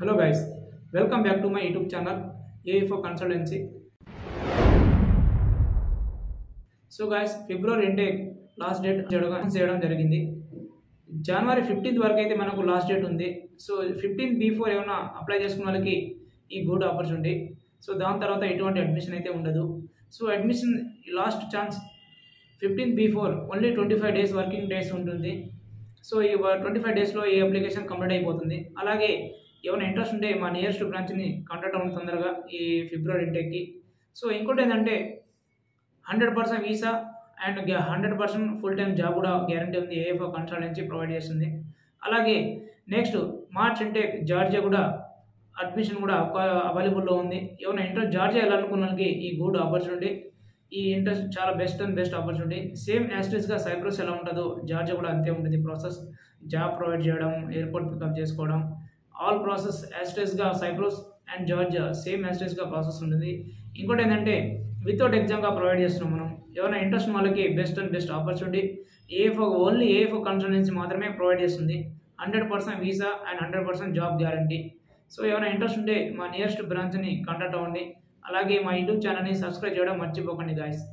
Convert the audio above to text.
Hello guys, welcome back to my YouTube channel AI for Consultancy. So guys, February intake last date చేయడం జరిగింది. జనవరి 15th వరకు అయితే మనకు last date ఉంది. So 15 before ఏమైనా apply చేసుకున్న వాళ్ళకి ఈ గుడ్ ఆపర్చునిటీ. సో దాని తర్వాత ఎటువంటి అడ్మిషన్ అయితే ఉండదు. So admission last chance 15 before only 25 days working days ఉంటుంది. సో ఈ 25 డేస్లో ఈ అప్లికేషన్ కంప్లీట్ అయిపోతుంది. అలాగే ఏమైనా ఇంట్రెస్ట్ ఉంటే మా నియరెస్ట్ బ్రాంచ్ని కాంటాక్ట్ అవ్వడం తొందరగా ఈ ఫిబ్రవరి ఇంటేక్కి. సో ఇంకోటి ఏంటంటే 100% visa and 100% full time job కూడా గ్యారంటీ ఉంది. AI ఫర్ కన్సల్టెన్సీ ప్రొవైడ్ చేస్తుంది. అలాగే నెక్స్ట్ మార్చ్ ఇంటేక్ జార్జియా కూడా అడ్మిషన్ కూడా అవైలబుల్లో ఉంది. ఏమైనా ఇంట్రెస్ట్ జార్జియా వెళ్ళాలనుకున్న వాళ్ళకి ఈ గుడ్ ఆపర్చునిటీ. ఈ ఇంట్రెస్ట్ చాలా బెస్ట్ ఆపర్చునిటీ. సేమ్ యాస్టిస్గా సైప్రస్ ఎలా ఉంటుందో జార్జియా కూడా అంతే ఉంటుంది. ప్రాసెస్ జాబ్ ప్రొవైడ్ చేయడం, ఎయిర్పోర్ట్ పికప్ చేసుకోవడం, ఆల్ ప్రాసెస్ యాస్టిస్గా సైప్రస్ అండ్ జార్జియా సేమ్ యాస్టిస్గా ప్రాసెస్ ఉంటుంది. ఇంకోటి ఏంటంటే వితౌట్ ఎగ్జామ్గా ప్రొవైడ్ చేస్తున్నాం మనం. ఏమైనా ఇంట్రెస్ట్ వాళ్ళకి best opportunity. Only AI for consultancy మాత్రమే ప్రొవైడ్ చేస్తుంది. 100% visa and 100% job guarantee. So ఏమైనా ఇంట్రెస్ట్ ఉంటే మా నియరెస్ట్ బ్రాంచ్ని కాంటాక్ట్ అవ్వండి. అలాగే మా యూట్యూబ్ ఛానల్ని సబ్స్క్రైబ్ చేయడం మర్చిపోకండి గాయస్.